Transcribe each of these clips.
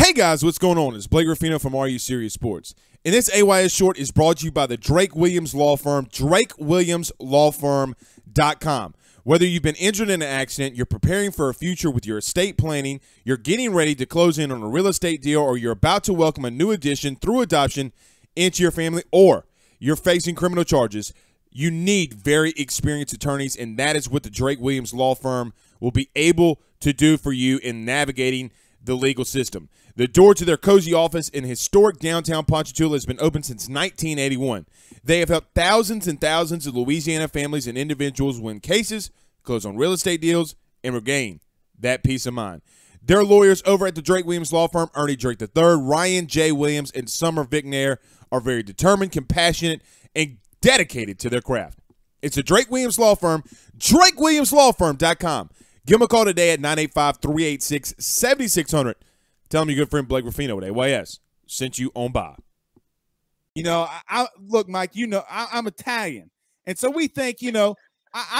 Hey guys, what's going on? It's Blake Ruffino from Are You Serious Sports. And this AYS Short is brought to you by the Drake Williams Law Firm, drakewilliamslawfirm.com. Whether you've been injured in an accident, you're preparing for a future with your estate planning, you're getting ready to close in on a real estate deal, or you're about to welcome a new addition through adoption into your family, or you're facing criminal charges, you need very experienced attorneys, and that is what the Drake Williams Law Firm will be able to do for you in navigating the legal system. The door to their cozy office in historic downtown Ponchatoula has been open since 1981. They have helped thousands and thousands of Louisiana families and individuals win cases, close on real estate deals, and regain that peace of mind. Their lawyers over at the Drake Williams Law Firm, Ernie Drake III, Ryan J. Williams, and Summer Vicnair, are very determined, compassionate, and dedicated to their craft. It's the Drake Williams Law Firm, drakewilliamslawfirm.com. Give them a call today at 985-386-7600. Tell them your good friend Blake Ruffino at AYS sent you on by. You know, look, Mike, you know, I'm Italian. And so we think, I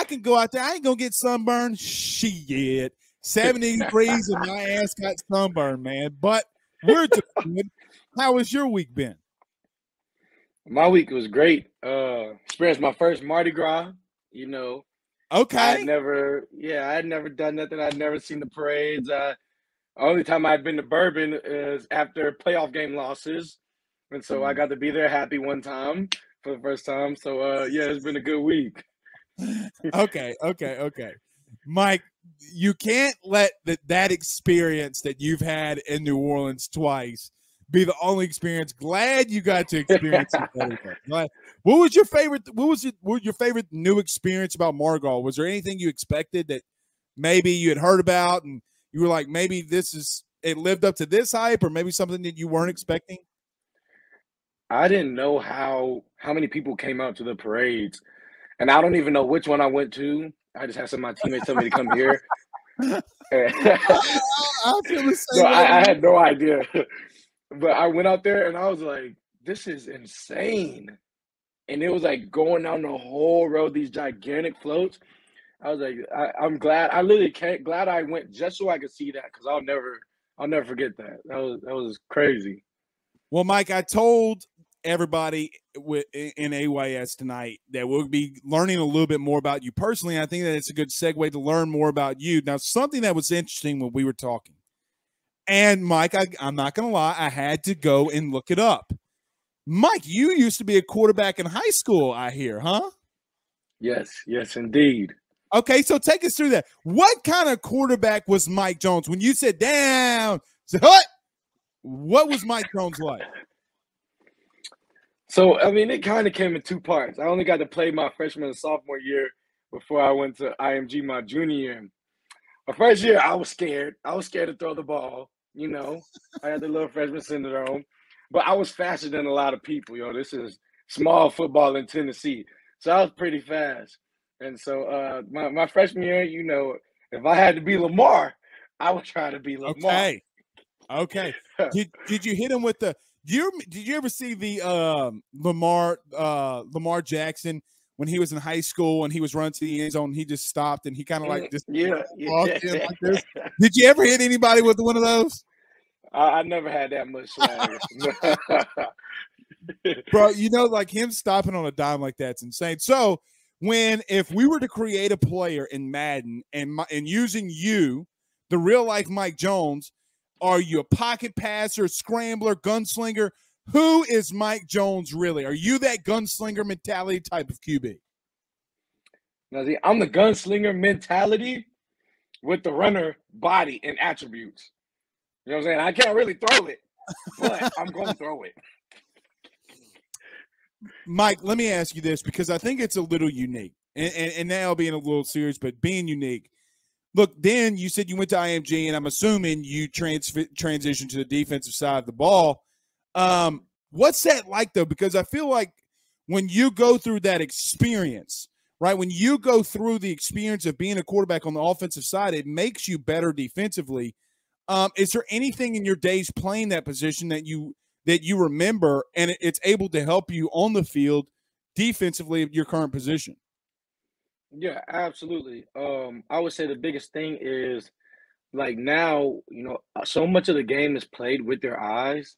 can go out there. I ain't going to get sunburned. Shit. 70 degrees and my ass got sunburned, man. But we're just good. How has your week been? My week was great. Experienced my first Mardi Gras, Okay. I had never done nothing. I'd never seen the parades. Only time I'd been to Bourbon is after playoff game losses. And so I got to be there happy one time for the first time. So, it's been a good week. Okay. Mike, you can't let that experience that you've had in New Orleans twice be the only experience. Glad you got to experience it. What was your favorite? What was your favorite new experience about Mardi Gras? Was there anything you expected that maybe you had heard about and you were like, maybe it lived up to this hype, or maybe something that you weren't expecting? I didn't know how many people came out to the parades, and I don't even know which one I went to. I just had some of my teammates tell me to come here. I feel the same. So I had no idea. But I went out there and I was like, this is insane. And it was like going down the whole road, these gigantic floats. I was like, I'm glad. I literally glad I went just so I could see that, because I'll never forget that. That was crazy. Well, Mike, I told everybody in AYS tonight that we'll be learning a little bit more about you personally. I think that it's a good segue to learn more about you. Now, something that was interesting when we were talking, and Mike, I'm not going to lie, I had to go and look it up. Mike, you used to be a quarterback in high school, I hear, huh? Yes, indeed. Okay, so take us through that. What kind of quarterback was Mike Jones? When you said down, what was Mike Jones like? So, it kind of came in two parts. I only got to play my freshman and sophomore year before I went to IMG my junior year. My first year, I was scared. I was scared to throw the ball. I had the little freshman syndrome. But I was faster than a lot of people. This is small football in Tennessee. So I was pretty fast. And so my freshman year, if I had to be Lamar, I would try to be Lamar. Okay. Did you hit him with the did you ever see the Lamar Jackson when he was in high school and he was running to the end zone and he just stopped and he kind of like just walked in like this? Did you ever hit anybody with one of those? I never had that much swag. Bro, like him stopping on a dime like that's insane. So if we were to create a player in Madden and using you, the real life Mike Jones, are you a pocket passer, scrambler, gunslinger? Who is Mike Jones really? Are you that gunslinger mentality type of QB? Now, see, I'm the gunslinger mentality with the runner body and attributes. You know what I'm saying? I can't really throw it, but I'm going to throw it. Mike, let me ask you this, because I think it's a little unique. And now being a little serious, but being unique. Look, then you said you went to IMG, and I'm assuming you transitioned to the defensive side of the ball. What's that like, though? Because I feel like when you go through that experience, right, when you go through the experience of being a quarterback on the offensive side, it makes you better defensively. Is there anything in your days playing that position that you remember and it's able to help you on the field defensively at your current position? Yeah, absolutely. I would say the biggest thing is like now, so much of the game is played with their eyes,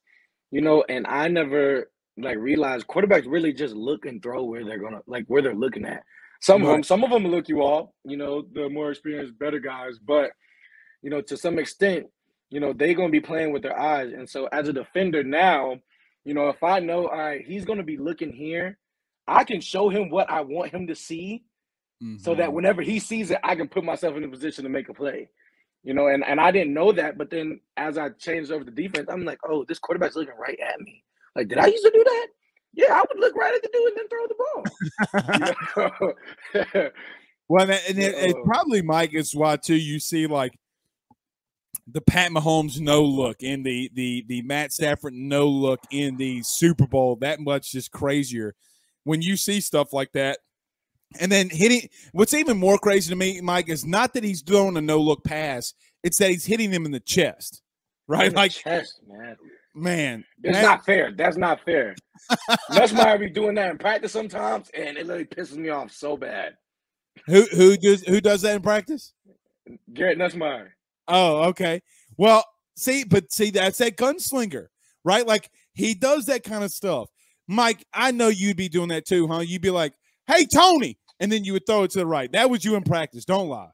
and I never like realized quarterbacks really just look and throw where they're gonna like where they're looking at. Right. Some of them look you off, the more experienced, better guys, but to some extent, they're gonna be playing with their eyes. And so as a defender now, if I know, all right, he's gonna be looking here, I can show him what I want him to see so that Mhm. whenever he sees it, I can put myself in a position to make a play. And I didn't know that, but then as I changed over the defense, I'm like, oh, this quarterback's looking right at me. Like, did I used to do that? Yeah, I would look right at the dude and then throw the ball. Well, and But it probably, Mike, is why too you see like the Pat Mahomes no look and the Matt Stafford no look in the Super Bowl that much just crazier when you see stuff like that. And then hitting what's even more crazy to me, Mike, is not that he's doing a no look pass, it's that he's hitting him in the chest. Right? in the Like chest, man. it's not fair. That's not fair. Nussmeier be doing that in practice sometimes, and it literally pisses me off so bad. Who does that in practice? Garrett Nussmeier. Oh, okay. Well, see, that's that gunslinger, right? Like he does that kind of stuff. Mike, I know you'd be doing that too, huh? You'd be like, "Hey, Tony," and then you would throw it to the right. That was you in practice. Don't lie.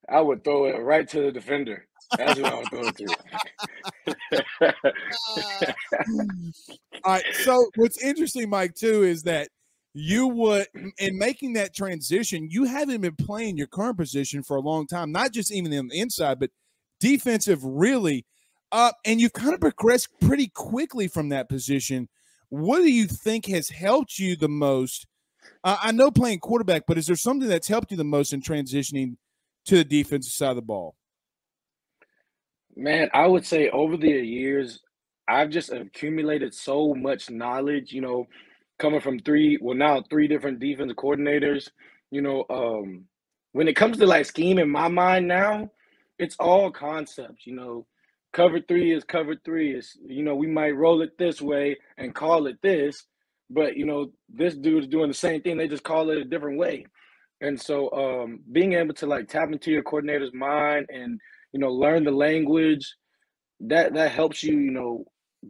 I would throw it right to the defender. That's what I would throw it to. All right. So what's interesting, Mike, too, is that you would, in making that transition, you haven't been playing your current position for a long time, not just even on the inside, but defensive really. And you've kind of progressed pretty quickly from that position. What do you think has helped you the most? I know playing quarterback, but is there something that's helped you the most in transitioning to the defensive side of the ball? Man, I would say over the years, I've just accumulated so much knowledge, coming from now three different defensive coordinators. You know, when it comes to like scheme in my mind now, it's all concepts. Cover three is cover three. We might roll it this way and call it this, but this dude is doing the same thing. They just call it a different way. And so being able to like tap into your coordinator's mind and learn the language that helps you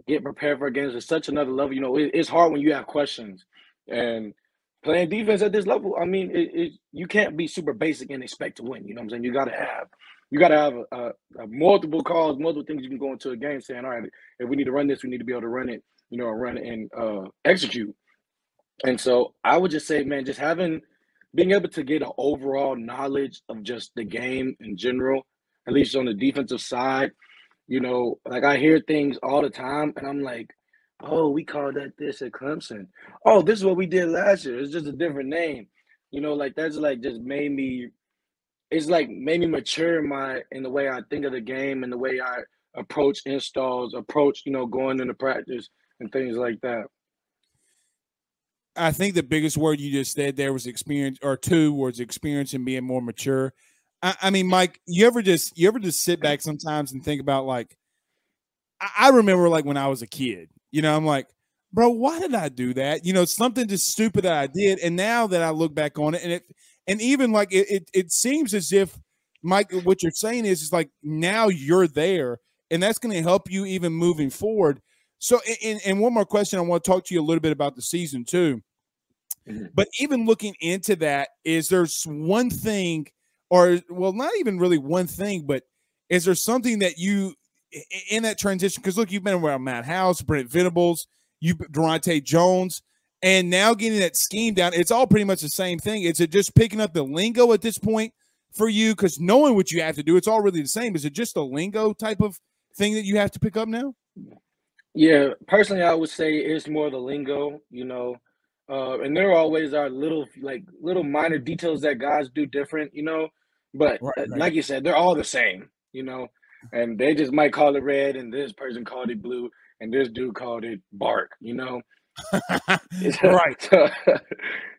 get prepared for games at such another level. It's hard when you have questions and playing defense at this level. I mean, you can't be super basic and expect to win. You know what I'm saying? You got to have a multiple calls, multiple things you can go into a game saying, all right, if we need to run this, we need to be able to run it, run it and execute. And so I would just say, man, just being able to get an overall knowledge of just the game in general, at least on the defensive side, like I hear things all the time and I'm like, oh, we called that this at Clemson. Oh, this is what we did last year. It's just a different name. Like that's like just made me mature in the way I think of the game and the way I approach installs, going into practice and things like that. I think the biggest word you just said there was experience, or two words, experience and being more mature. I mean, Mike, you ever just sit back sometimes and think about like, I remember like when I was a kid, I'm like, bro, why did I do that? Something just stupid that I did. And now that I look back on it and even like it seems as if, Mike, what you're saying is like now you're there and that's going to help you even moving forward. So, and one more question, I want to talk to you a little bit about the season too. But even looking into that, is there's one thing, or well, not even really one thing, but is there something that you in that transition? Because look, you've been around Matt House, Brent Venables, Durante Jones, and now getting that scheme down. It's all pretty much the same thing. Is it just picking up the lingo at this point for you? Because knowing what you have to do, it's all really the same. Is it just a lingo type of thing that you have to pick up now? Yeah, personally, I would say it's more the lingo, and there always are little minor details that guys do different, but Right. like you said, they're all the same, and they just might call it red and this person called it blue and this dude called it bark, Right.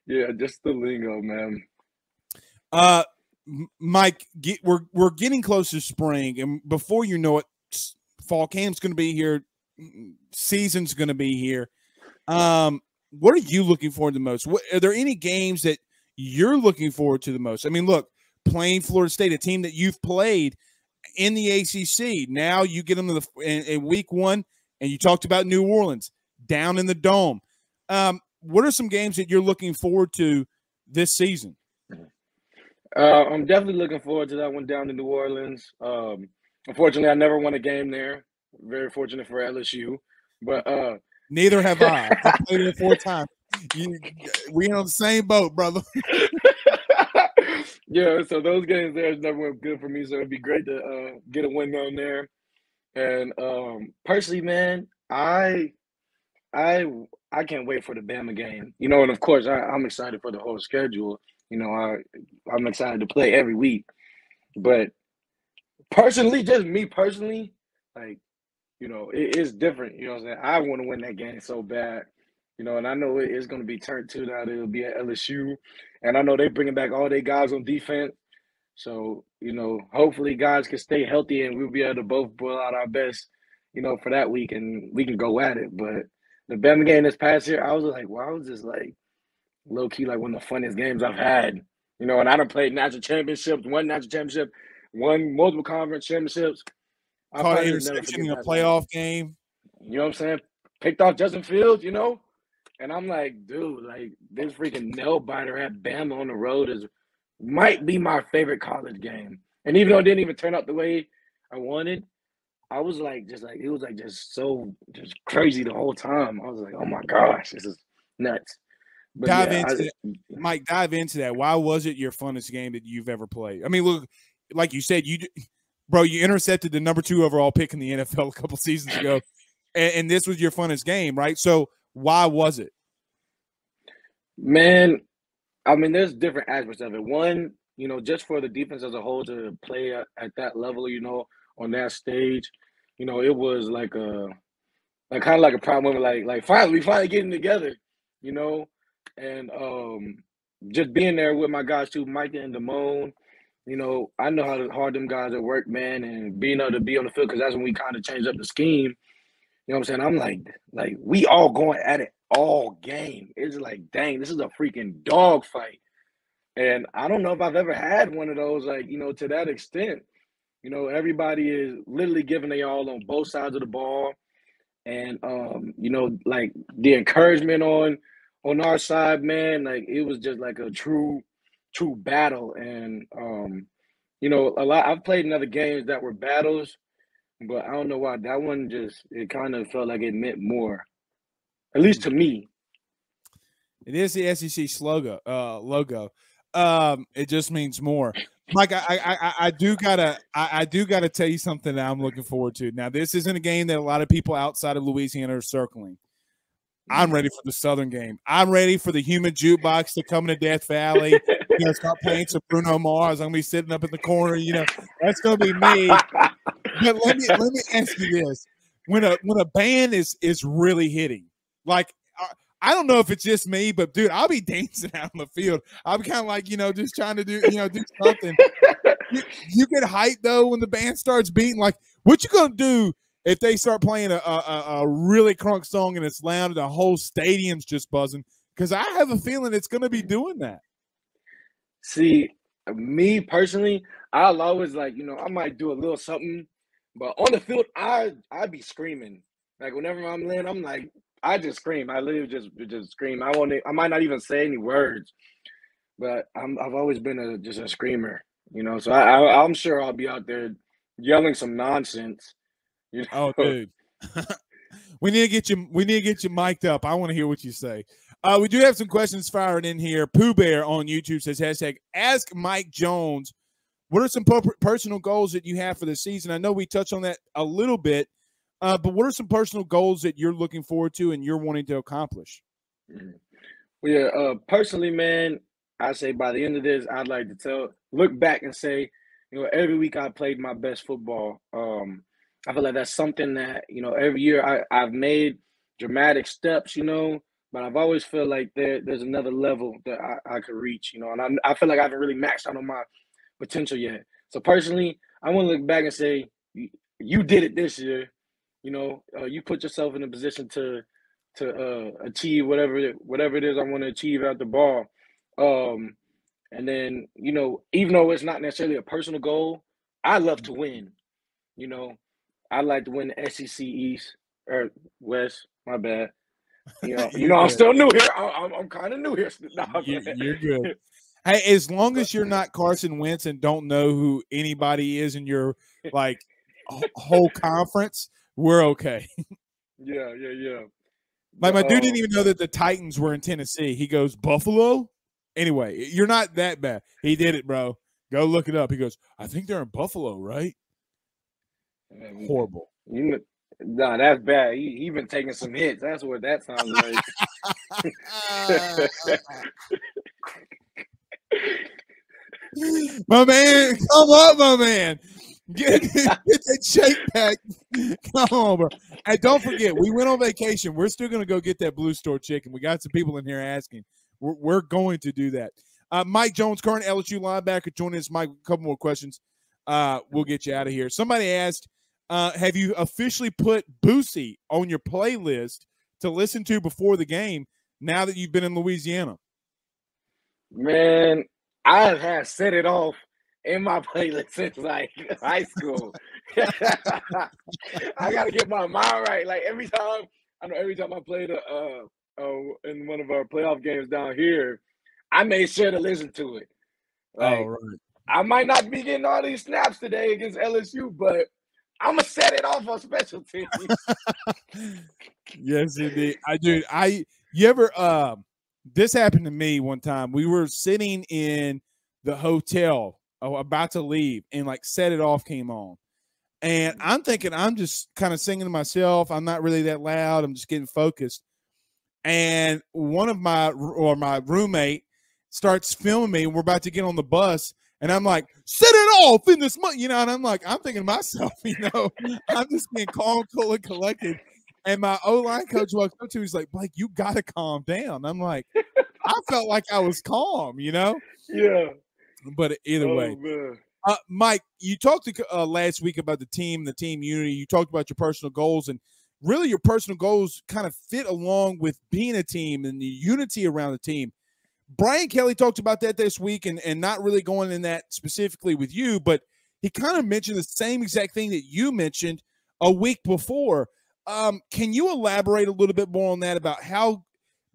Yeah, just the lingo, man. Mike, we're getting close to spring, and before you know it, fall camp's going to be here, season's going to be here. What are you looking forward to the most? Are there any games that you're looking forward to the most? I mean, look, playing Florida State, a team that you've played, in the ACC. Now you get them in week 1, and you talked about New Orleans down in the Dome. What are some games that you're looking forward to this season? I'm definitely looking forward to that one down in New Orleans. Unfortunately, I never won a game there. Very fortunate for LSU, but neither have I. I played it 4 times. We on the same boat, brother. Yeah, so those games there has never went good for me. So it'd be great to get a win down there. And personally, man, I can't wait for the Bama game. You know, and of course, I'm excited for the whole schedule. You know, I'm excited to play every week. But personally, just me personally, like, you know, it is different. You know what I'm saying? I want to win that game so bad. You know, and I know it's going to be turned to that. It'll be at LSU. And I know they're bringing back all their guys on defense. So, you know, hopefully guys can stay healthy and we'll be able to both pull out our best, you know, for that week and we can go at it. But the Bama game this past year, I was like, wow, was just like low key like one of the funniest games I've had. You know, and I done played national championships, won national championship, won multiple conference championships. I Caught an probably never interception forget in a that playoff game. You know what I'm saying? Picked off Justin Fields, you know? And I'm like, dude, like this freaking nail biter at Bama on the road might be my favorite college game. And even though it didn't even turn out the way I wanted, I was like, it was like just so just crazy the whole time. I was like, oh my gosh, this is nuts. But Mike, dive into that. Why was it your funnest game that you've ever played? I mean, look, like you said, you intercepted the number 2 overall pick in the NFL a couple seasons ago, and this was your funnest game, right? So why was it? Man, I mean, there's different aspects of it. One, you know, just for the defense as a whole to play at that level, you know, on that stage, you know, it was like kind of like a proud moment, like we finally getting together, you know, and just being there with my guys too, Mike and Demone. You know, I know how hard them guys at work, man, and being able to be on the field because that's when we kind of changed up the scheme. You know what I'm saying? I'm like we all going at it all game. It's like, dang, this is a freaking dog fight. And I don't know if I've ever had one of those, like, you know, to that extent. You know, everybody is literally giving they all on both sides of the ball. And you know, like the encouragement on our side, man, like it was just like a true battle. And you know, I've played in other games that were battles, but I don't know why that one it kind of felt like it meant more, at least to me. It is the SEC logo. It just means more. Mike, I do gotta tell you something that I'm looking forward to. Now, this isn't a game that a lot of people outside of Louisiana are circling. I'm ready for the Southern game. I'm ready for the human jukebox to come to Death Valley. You know, start playing some Bruno Mars. I'm gonna be sitting up in the corner. You know, that's gonna be me. But let me ask you this: when a band is really hitting, like I don't know if it's just me, but dude, I'll be dancing out on the field. I'm kind of like, you know, just trying to do something. You get hyped though when the band starts beating. Like, what you gonna do if they start playing a really crunk song and it's loud and the whole stadium's just buzzing? Because I have a feeling it's gonna be doing that. See, me personally, I'll always like, you know, I might do a little something, but on the field, I'd be screaming. Like whenever I'm laying, I'm like, I just scream. I literally just scream. I might not even say any words, but I've always been just a screamer, you know. So I'm sure I'll be out there yelling some nonsense. You know? Oh, dude, we need to get you mic'd up. I want to hear what you say. We do have some questions firing in here. Pooh Bear on YouTube says #Ask Mike Jones. What are some personal goals that you have for the season? I know we touched on that a little bit. But what are some personal goals that you're looking forward to and you're wanting to accomplish? Well, yeah, personally, man, I say by the end of this, I'd like to look back and say, you know, every week I played my best football. I feel like that's something that, you know, every year I've made dramatic steps, you know, but I've always felt like there's another level that I could reach, you know, and I feel like I haven't really maxed out on my potential yet. So personally, I want to look back and say, you did it this year. You know, you put yourself in a position to achieve whatever it is I want to achieve at the ball. And then, you know, even though it's not necessarily a personal goal, I love to win. You know, I'd like to win the SEC East or West. My bad. You're I'm good. still new here. I'm kind of new here. You're good. Hey, as long as you're not Carson Wentz and don't know who anybody is in your like whole conference, we're okay. Yeah. Like my dude didn't But, even know that the Titans were in Tennessee. He goes, Buffalo? Anyway, you're not that bad. He did it, bro. Go look it up. He goes, I think they're in Buffalo, right? Horrible. nah, that's bad. He been taking some hits. That's what that sounds like. My man, come up, my man. Get that shake back. Come on, bro. And don't forget, we went on vacation. We're still going to go get that Blue Store chicken. We got some people in here asking. We're going to do that. Mike Jones, current LSU linebacker, joining us. Mike, a couple more questions. We'll get you out of here. Somebody asked, have you officially put Boosie on your playlist to listen to before the game now that you've been in Louisiana? Man, I have set it off in my playlist since like high school. I gotta get my mind right. Like every time I played in one of our playoff games down here, I made sure to listen to it. Like, right. I might not be getting all these snaps today against LSU, but I'm gonna set it off on special teams. Yes, indeed. You ever this happened to me one time. We were sitting in the hotel about to leave, and like Set It Off came on. And I'm thinking I'm just kind of singing to myself. I'm not really that loud. I'm just getting focused. And one of my roommate starts filming me, and we're about to get on the bus. And I'm like, set it off in this month, and I'm like, I'm thinking to myself, I'm just being calm, cool, and collected. And my O-line coach walks up to me, he's like, Blake, you got to calm down. I'm like, I felt like I was calm, Yeah. But either way. Man. Mike, you talked last week about the team unity. You talked about your personal goals, and really your personal goals kind of fit along with being a team and the unity around the team. Brian Kelly talked about that this week and not really going in that specifically with you, but he kind of mentioned the same exact thing that you mentioned a week before. Can you elaborate a little bit more on that about how,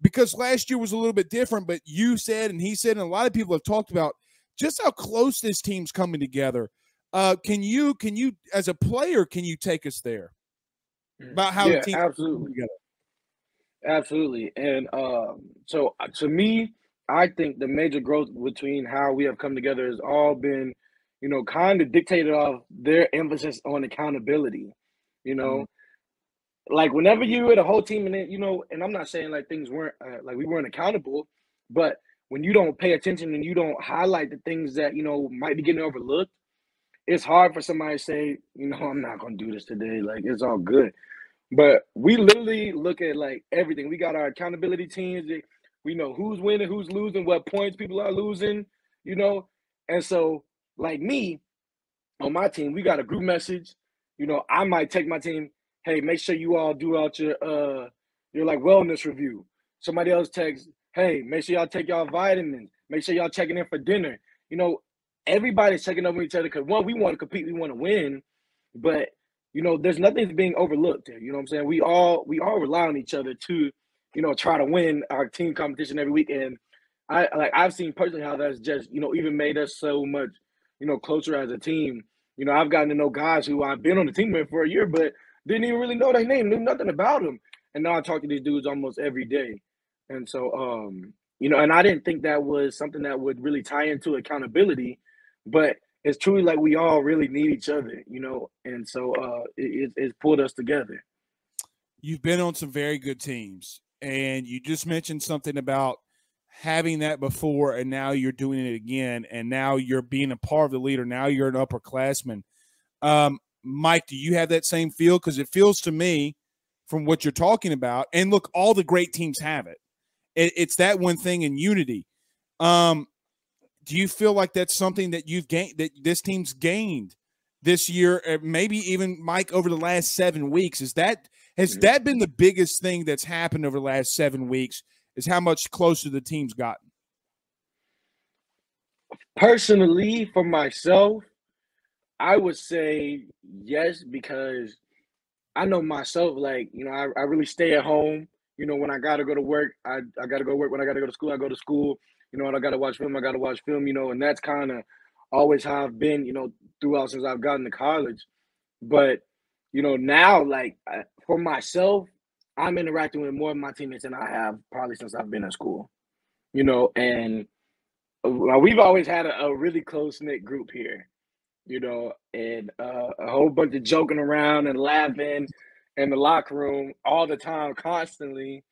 because last year was a little bit different, but you said and he said, and a lot of people have talked about just how close this team's coming together. Can you, as a player, can you take us there about how the team absolutely together? Absolutely. And so to me, I think the major growth between how we have come together has all been, kind of dictated off their emphasis on accountability. Like whenever you with a whole team and and I'm not saying like things weren't like we weren't accountable, but when you don't pay attention and you don't highlight the things that might be getting overlooked, it's hard for somebody to say, I'm not gonna do this today. Like it's all good. But we literally look at like everything. We got our accountability teams. We know who's winning, who's losing, what points people are losing, And so, like me, on my team, we got a group message. I might take my team, hey, make sure you all do out your like wellness review. Somebody else texts, hey, make sure y'all take y'all vitamins. Make sure y'all checking in for dinner. Everybody's checking up with each other because one, we want to compete, we want to win, but there's nothing being overlooked there. You know what I'm saying? We all rely on each other to, try to win our team competition every week. And I've seen personally how that's just, even made us so much, closer as a team. I've gotten to know guys who I've been on the team with for a year, but didn't even really know their name, knew nothing about them. And now I talk to these dudes almost every day. And so, and I didn't think that was something that would really tie into accountability, but it's truly like we all really need each other, and so it's pulled us together. You've been on some very good teams, and you just mentioned something about having that before, and now you're doing it again, and now you're being a part of the leader. Now you're an upperclassman. Mike, do you have that same feel? Because it feels to me from what you're talking about, and look, all the great teams have it. It's that one thing in unity. Do you feel like that's something that you've gained, that this team's gained this year, maybe even Mike over the last 7 weeks? Has that been the biggest thing that's happened over the last 7 weeks? Is how much closer the team's gotten? Personally, for myself, I would say yes, because I know myself, like, I really stay at home. When I gotta go to work, I gotta go to work. When I gotta go to school, I go to school. When I gotta watch film, I gotta watch film, and that's kind of always how I've been, throughout since I've gotten to college. But, now, like, for myself, I'm interacting with more of my teammates than I have probably since I've been in school, and we've always had a really close-knit group here, and a whole bunch of joking around and laughing in the locker room all the time, constantly.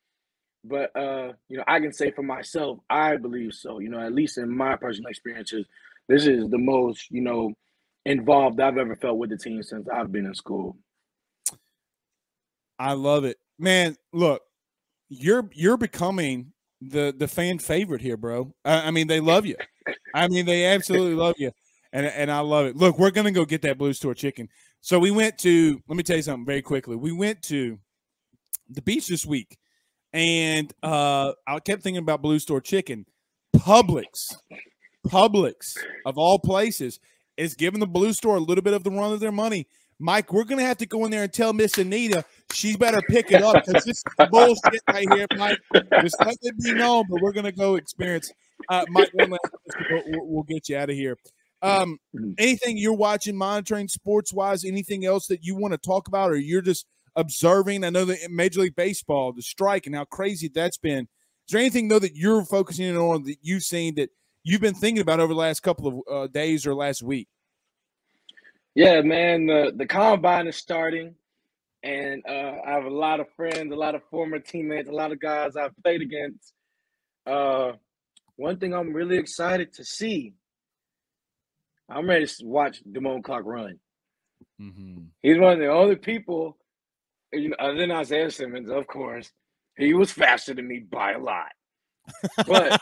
But I can say for myself, I believe so. At least in my personal experiences, this is the most involved I've ever felt with the team since I've been in school. I love it, man. Look, you're becoming the fan favorite here, bro. I mean, they love you. I mean, they absolutely love you. And I love it. Look, we're going to go get that Blue Store chicken. So we went to – let me tell you something very quickly. We went to the beach this week, and I kept thinking about Blue Store chicken. Publix, of all places, is giving the Blue Store a little bit of the run of their money. Mike, we're going to have to go in there and tell Miss Anita she better pick it up because this is bullshit right here, Mike. Just let it be known, but we're going to go experience. Mike, one last question, we'll get you out of here. Anything you're watching, monitoring sports-wise, anything else that you want to talk about, or you're just observing? I know that in Major League Baseball, the strike and how crazy that's been. Is there anything, though, that you're focusing on that you've seen that you've been thinking about over the last couple of days or last week? Yeah, man, the combine is starting, and I have a lot of friends, a lot of former teammates, a lot of guys I've played against. One thing I'm really excited to see, I'm ready to watch Demone Clark run. Mm-hmm. He's one of the only people, other than Isaiah Simmons, of course. He was faster than me by a lot. But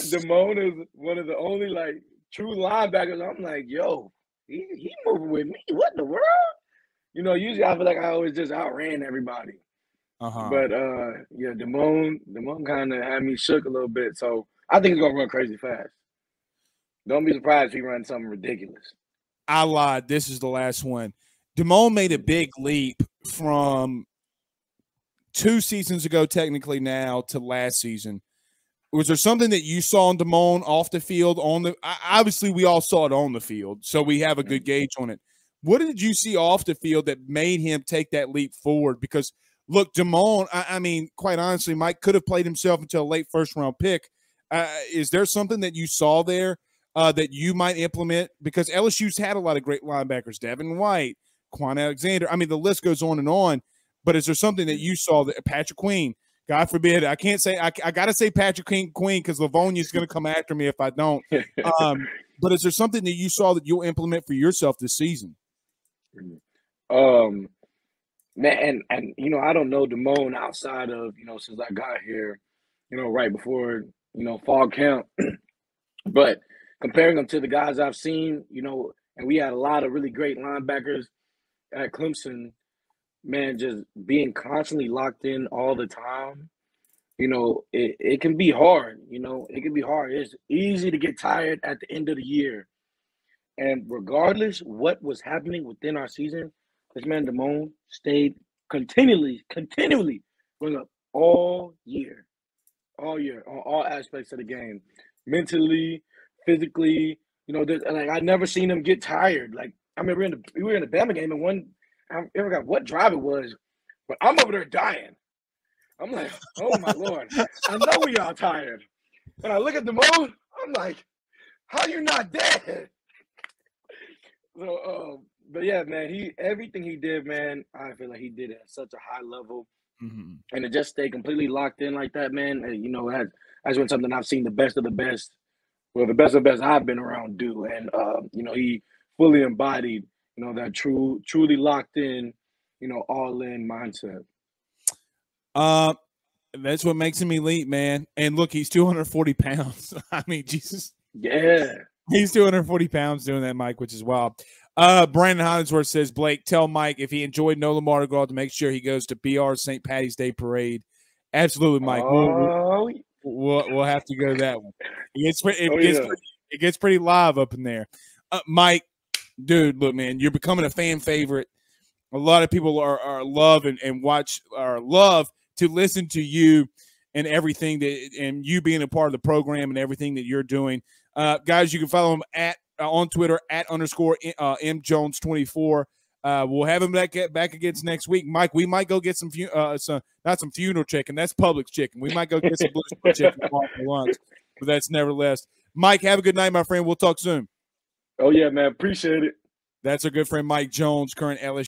Demone is one of the only, like, true linebackers. I'm like, yo, he moving with me. What in the world? Usually I feel like I always just outran everybody. But yeah, Demone kind of had me shook a little bit. So I think he's gonna run crazy fast. Don't be surprised if he runs something ridiculous. I lied. This is the last one. Demone made a big leap from 2 seasons ago, technically now, to last season. Was there something that you saw in Demone off the field? Obviously, we all saw it on the field, so we have a good gauge on it. What did you see off the field that made him take that leap forward? Because, look, Demone, I mean, quite honestly, Mike could have played himself into a late first-round pick. Is there something that you saw there that you might implement? Because LSU's had a lot of great linebackers, Devin White, Quan Alexander. I mean, the list goes on and on. But is there something that you saw that Patrick Queen, God forbid, I can't say I got to say Patrick Queen because Livonia is going to come after me if I don't. But is there something that you saw that you'll implement for yourself this season? Man, and I don't know Demone outside of since I got here, right before fall camp. But comparing them to the guys I've seen, and we had a lot of really great linebackers at Clemson. Man, just being constantly locked in all the time, it can be hard. It can be hard. It's easy to get tired at the end of the year. And regardless what was happening within our season, this man Demone stayed continually going up all year, on all aspects of the game, mentally, physically. Like I never seen him get tired. Like I mean, we were in the Bama game, and I forgot what drive it was, but I'm over there dying. I'm like, oh my Lord, I know we all tired. And I look at Demone, I'm like, how you not dead? So, but yeah, man, everything he did, man, I feel like he did it at such a high level. Mm-hmm. And to just stay completely locked in like that, man, has been something I've seen the best of the best, well, the best of the best I've been around do. And, he fully embodied, that truly locked in, all in mindset. That's what makes him elite, man. And look, he's 240 pounds. I mean, Jesus. Yeah. He's 240 pounds doing that, Mike, which is wild. Brandon Hollingsworth says, Blake, tell Mike if he enjoyed NOLA Mardi Gras to make sure he goes to BR St. Patty's Day Parade. Absolutely, Mike. We'll have to go to that one. It gets It gets pretty live up in there. Mike, dude, look, man, you're becoming a fan favorite. A lot of people are love and watch or love to listen to you and everything that, and you being a part of the program and everything that you're doing. Guys, you can follow him on Twitter at _MJones24. We'll have him back against next week. Mike, we might go get some not some funeral chicken. That's Publix chicken. We might go get some chicken for lunch, but that's nevertheless. Mike, have a good night, my friend. We'll talk soon. Oh, yeah, man. Appreciate it. That's our good friend Mike Jones, current LSU